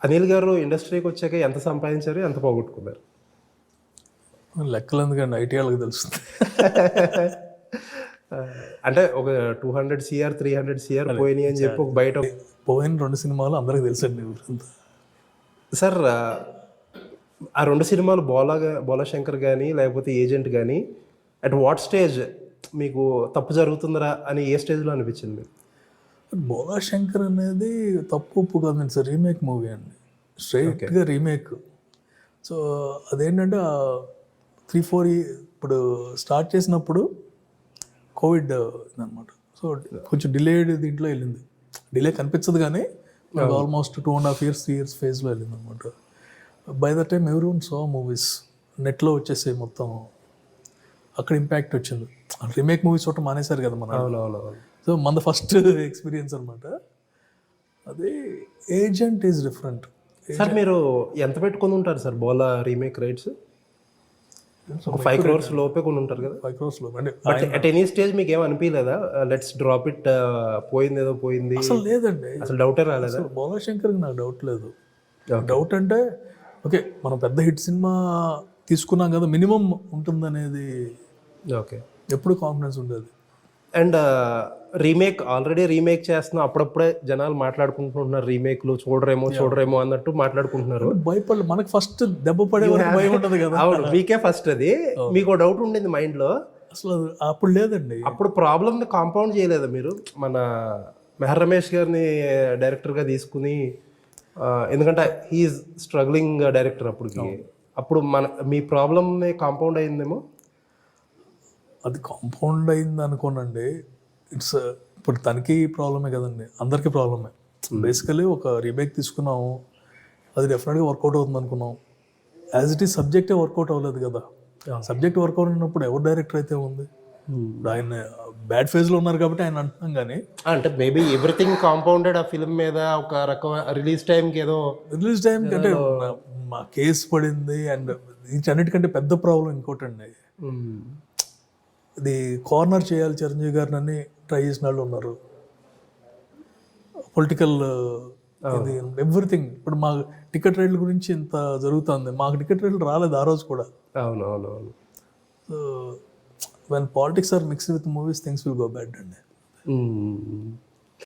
అనిల్ గారు ఇండస్ట్రీకి వచ్చాక ఎంత సంపాదించారు, ఎంత పోగొట్టుకున్నారు? లెక్కలు ఎందుకండి, ఐటీ వాళ్ళకి తెలుస్తుంది. అంటే ఒక 200 CR 300 CR పోయినాయి అని చెప్పి ఒక బయట పోయిన 2 సినిమాలు అందరికి తెలుసండి ఊరంతా. సార్ ఆ 2 సినిమాలు బోలాశంకర్ కానీ లేకపోతే ఏజెంట్ కానీ అట్ వాట్ స్టేజ్ మీకు తప్పు జరుగుతుందిరా అని ఏ స్టేజ్లో అనిపించింది? బోలాశంకర్ అనేది తప్పు ఉప్పు కాదండి సార్, రీమేక్ మూవీ అండి, స్ట్రైట్గా రీమేక్. సో అదేంటంటే 3-4 ఇప్పుడు స్టార్ట్ చేసినప్పుడు కోవిడ్ అనమాట. సో కొంచెం డిలేడ్ దీంట్లో వెళ్ళింది. డిలే కనిపించదు కానీ ఆల్మోస్ట్ 2.5 years 3 years ఫేజ్లో వెళ్ళింది అనమాట. By the time everyone so movies నెట్లో వచ్చేసి మొత్తం అక్కడ ఇంపాక్ట్ వచ్చింది. రీమేక్ మూవీస్ చూడటం మానేశారు కదా మన. సో మన ఫస్ట్ ఎక్స్పీరియన్స్ అనమాట అది. Agent is different. సార్ మీరు ఎంత పెట్టుకొని ఉంటారు సార్ బోలా రీమేక్ రైట్స్? 5 crores లోపే కొని ఉంటారు కదా? 5 crores లోపే అంటే. బట్ అట్ ఎనీ స్టేజ్ మీకు ఏం అనిపించలేదా లెట్స్ డ్రాప్ ఇట్, పోయింది ఏదో పోయింది? అసలు లేదండి, అసలు డౌటే రాలేదా? బోలాశంకర్కి నాకు డౌట్ లేదు. డౌట్ అంటే ఓకే మనం పెద్ద హిట్ సినిమా తీసుకున్నాం కదా, మినిమం ఉంటుందనేది ఓకే ఎప్పుడు కాన్ఫిడెన్స్ ఉండేది. అండ్ రీమేక్ ఆల్రెడీ రీమేక్ చేస్తున్నాం, అప్పుడప్పుడే జనాలు మాట్లాడుకుంటున్నారు రీమేక్లు చూడరేమో అన్నట్టు మాట్లాడుకుంటున్నారు. భయపడలే, మనకు ఫస్ట్ దెబ్బ పడే భయం ఉంటుంది కదా. అవును, మీకే ఫస్ట్ అది. మీకు డౌట్ ఉండింది మైండ్లో? అసలు అప్పుడు లేదండి. అప్పుడు ప్రాబ్లమ్ని కాంపౌండ్ చేయలేదా మీరు? మన మెహర్ రమేష్ గారిని డైరెక్టర్గా తీసుకుని, ఎందుకంటే హీఈస్ స్ట్రగ్లింగ్ డైరెక్టర్ అప్పుడు మీ ప్రాబ్లమ్ని కాంపౌండ్ అయిందేమో. అది కాంపౌండ్ అయింది అనుకోనండి. ఇట్స్ ఇప్పుడు తనకి ప్రాబ్లమే కదండి, అందరికీ ప్రాబ్లమే. బేసికలీ ఒక రీమేక్ తీసుకున్నాము, అది డెఫినెట్గా వర్కౌట్ అవుతుంది అనుకున్నాం. యాజ్ ఇట్ ఈస్ సబ్జెక్టే వర్కౌట్ అవ్వలేదు కదా. సబ్జెక్ట్ వర్కౌట్ అయినప్పుడు ఎవరు డైరెక్టర్ అయితే ఉంది? ఆయన బ్యాడ్ ఫేజ్లో ఉన్నారు కాబట్టి ఆయన అంటున్నాం. కానీ అంటే మేబీ ఎవ్రీథింగ్ కాంపౌండెడ్ ఆ ఫిల్మ్ మీద. ఒక రకమైన రిలీజ్ టైంకి అంటే మా కేసు పడింది. అండ్ అన్నిటికంటే పెద్ద ప్రాబ్లం ఇంకోటండి, ఇది కార్నర్ చేయాలి చిరంజీవి గారిని అని ట్రై చేసిన వాళ్ళు ఉన్నారు. పొలిటికల్ ఇది ఎవ్రీథింగ్. ఇప్పుడు మా టికెట్ రేట్ల గురించి ఇంత జరుగుతుంది, మాకు టికెట్ రేట్లు రాలేదు ఆ రోజు కూడా. అవునవునవును. So when politics are mixed with movies things will go bad అండి.